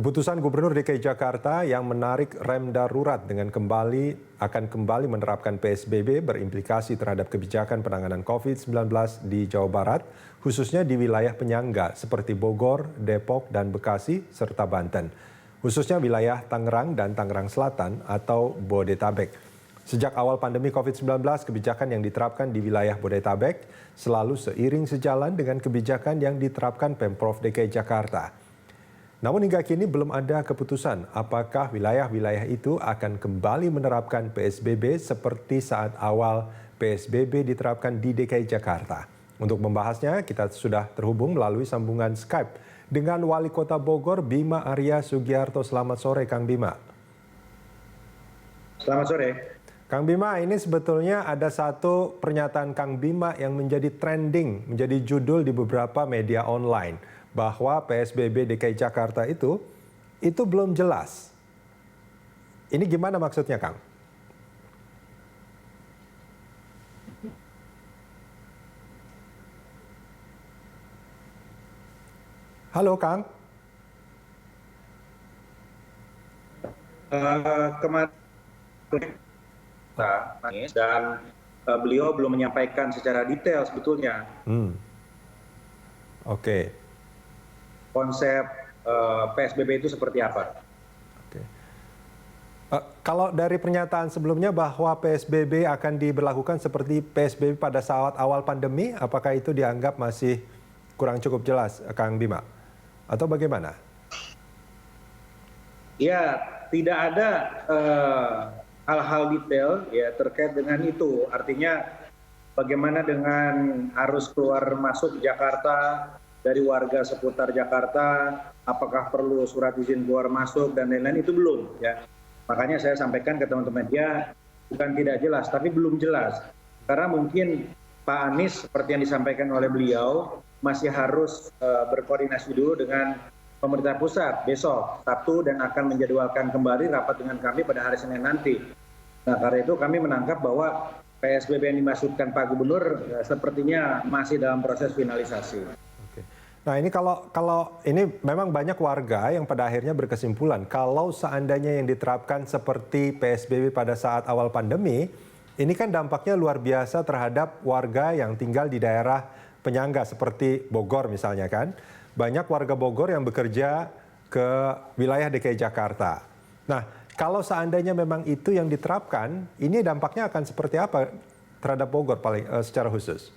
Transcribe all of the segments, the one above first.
Keputusan Gubernur DKI Jakarta yang menarik rem darurat dengan akan kembali menerapkan PSBB berimplikasi terhadap kebijakan penanganan COVID-19 di Jawa Barat, khususnya di wilayah penyangga seperti Bogor, Depok, dan Bekasi, serta Banten. Khususnya wilayah Tangerang dan Tangerang Selatan atau Bodetabek. Sejak awal pandemi COVID-19, kebijakan yang diterapkan di wilayah Bodetabek selalu seiring sejalan dengan kebijakan yang diterapkan Pemprov DKI Jakarta. Namun hingga kini belum ada keputusan apakah wilayah-wilayah itu akan kembali menerapkan PSBB seperti saat awal PSBB diterapkan di DKI Jakarta. Untuk membahasnya, kita sudah terhubung melalui sambungan Skype dengan Wali Kota Bogor, Bima Arya Sugiarto. Selamat sore, Kang Bima. Selamat sore. Kang Bima, ini sebetulnya ada satu pernyataan Kang Bima yang menjadi trending, menjadi judul di beberapa media online, bahwa PSBB DKI Jakarta itu belum jelas. Ini gimana maksudnya, Kang? Halo, Kang. Kemarin dan beliau belum menyampaikan secara detail sebetulnya Oke. konsep PSBB itu seperti apa. Oke. Kalau dari pernyataan sebelumnya bahwa PSBB akan diberlakukan seperti PSBB pada saat awal pandemi, apakah itu dianggap masih kurang cukup jelas, Kang Bima? Atau bagaimana? Ya, tidak ada hal-hal detail ya terkait dengan itu. Artinya bagaimana dengan arus keluar masuk Jakarta dari warga seputar Jakarta, apakah perlu surat izin keluar masuk dan lain-lain, itu belum ya. Makanya saya sampaikan ke teman-teman media, bukan tidak jelas, tapi belum jelas. Karena mungkin Pak Anies seperti yang disampaikan oleh beliau masih harus berkoordinasi dulu dengan pemerintah pusat besok Sabtu dan akan menjadwalkan kembali rapat dengan kami pada hari Senin nanti. Nah, karena itu kami menangkap bahwa PSBB yang dimaksudkan Pak Gubernur sepertinya masih dalam proses finalisasi. Nah, ini kalau ini memang banyak warga yang pada akhirnya berkesimpulan kalau seandainya yang diterapkan seperti PSBB pada saat awal pandemi, ini kan dampaknya luar biasa terhadap warga yang tinggal di daerah penyangga seperti Bogor misalnya kan. Banyak warga Bogor yang bekerja ke wilayah DKI Jakarta. Nah, kalau seandainya memang itu yang diterapkan, ini dampaknya akan seperti apa terhadap Bogor secara khusus?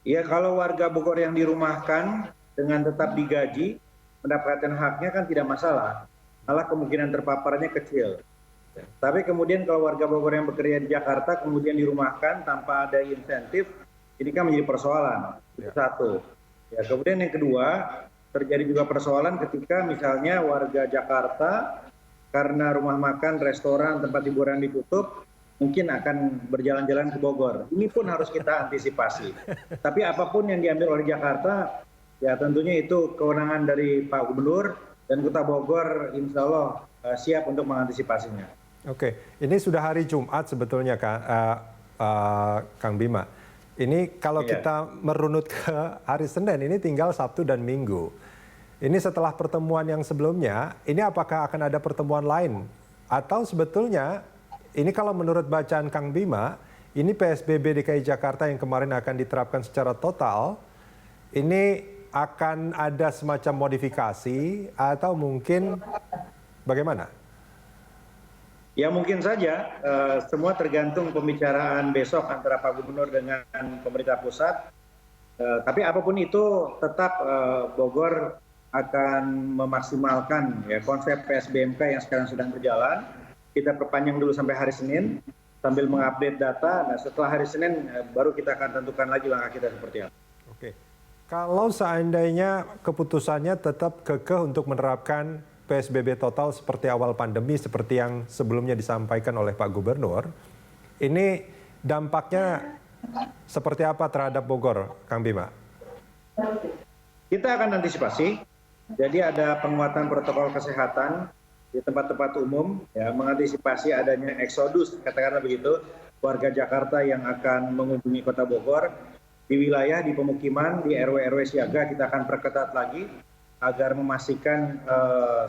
Ya, kalau warga Bogor yang dirumahkan dengan tetap digaji, mendapatkan haknya kan tidak masalah. Malah kemungkinan terpaparnya kecil. Tapi kemudian kalau warga Bogor yang bekerja di Jakarta kemudian dirumahkan tanpa ada insentif, ini kan menjadi persoalan. Itu satu. Ya, kemudian yang kedua, terjadi juga persoalan ketika misalnya warga Jakarta karena rumah makan, restoran, tempat hiburan ditutup, mungkin akan berjalan-jalan ke Bogor. Ini pun harus kita antisipasi. Tapi apapun yang diambil oleh Jakarta, ya tentunya itu kewenangan dari Pak Gubernur dan Kota Bogor insya Allah siap untuk mengantisipasinya. Oke, ini sudah hari Jumat sebetulnya Kang Bima. Ini kalau kita merunut ke hari Senin, ini tinggal Sabtu dan Minggu. Ini setelah pertemuan yang sebelumnya, ini apakah akan ada pertemuan lain? Atau sebetulnya ini kalau menurut bacaan Kang Bima, ini PSBB DKI Jakarta yang kemarin akan diterapkan secara total, ini akan ada semacam modifikasi atau mungkin bagaimana? Ya mungkin saja, semua tergantung pembicaraan besok antara Pak Gubernur dengan pemerintah pusat. Tapi apapun itu tetap Bogor akan memaksimalkan ya, konsep PSBMK yang sekarang sedang berjalan. Kita perpanjang dulu sampai hari Senin sambil mengupdate data. Nah, setelah hari Senin baru kita akan tentukan lagi langkah kita seperti apa. Oke. Kalau seandainya keputusannya tetap kekeh untuk menerapkan PSBB total seperti awal pandemi seperti yang sebelumnya disampaikan oleh Pak Gubernur, ini dampaknya seperti apa terhadap Bogor, Kang Bima? Kita akan antisipasi. Jadi ada penguatan protokol kesehatan di tempat-tempat umum, ya, mengantisipasi adanya eksodus, katakanlah begitu, warga Jakarta yang akan mengunjungi Kota Bogor. Di wilayah, di pemukiman, di RW-RW siaga kita akan perketat lagi. agar memastikan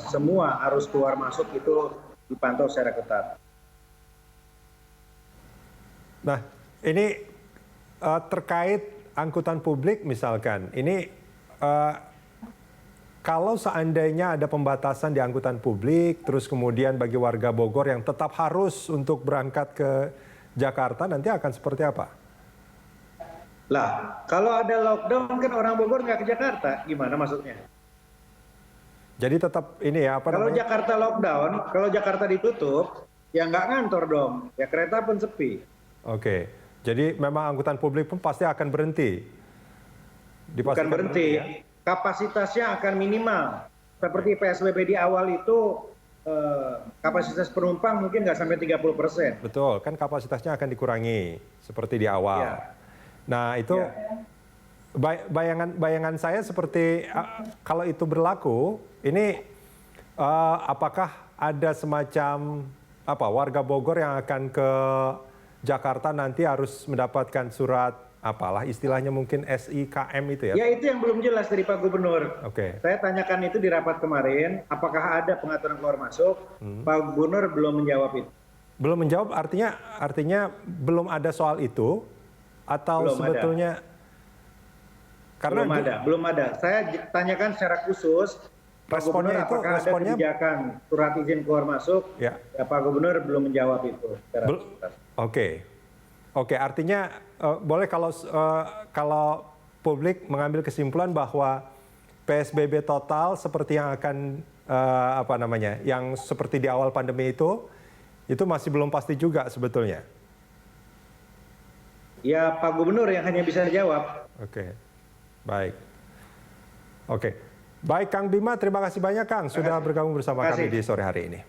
semua arus keluar masuk itu dipantau secara ketat. Nah, ini terkait angkutan publik misalkan, ini kalau seandainya ada pembatasan di angkutan publik, terus kemudian bagi warga Bogor yang tetap harus untuk berangkat ke Jakarta, nanti akan seperti apa? Lah, kalau ada lockdown kan orang Bogor nggak ke Jakarta, gimana maksudnya? Jadi tetap ini ya, apa Kalau namanya? Jakarta lockdown, kalau Jakarta ditutup, ya nggak ngantor dong, ya kereta pun sepi. Oke, jadi memang angkutan publik pun pasti akan berhenti. Bukan Dipastikan berhenti, ya? kapasitasnya akan minimal. Seperti PSBB di awal itu, kapasitas penumpang mungkin nggak sampai 30%. Betul, kan kapasitasnya akan dikurangi seperti di awal. Ya. Nah, itu Ya. bayangan saya seperti kalau itu berlaku, ini apakah ada semacam apa warga Bogor yang akan ke Jakarta nanti harus mendapatkan surat apalah istilahnya mungkin SIKM itu ya? Ya itu yang belum jelas dari Pak Gubernur. Oke. Saya tanyakan itu di rapat kemarin, apakah ada pengaturan keluar masuk? Pak Gubernur belum menjawab itu. Belum menjawab artinya belum ada soal itu atau Belum sebetulnya karena belum ada. Saya tanyakan secara khusus, Pak Responnya Gubernur itu- apakah ada responnya- kebijakan surat izin keluar masuk? Ya. Ya, Pak Gubernur belum menjawab itu. Secara tuntas. Oke, artinya boleh kalau publik mengambil kesimpulan bahwa PSBB total seperti yang akan yang seperti di awal pandemi itu masih belum pasti juga sebetulnya. Ya Pak Gubernur yang hanya bisa jawab. Oke, baik. Oke, baik Kang Bima, terima kasih banyak Kang sudah bergabung bersama Terima kami kasih. di sore hari ini.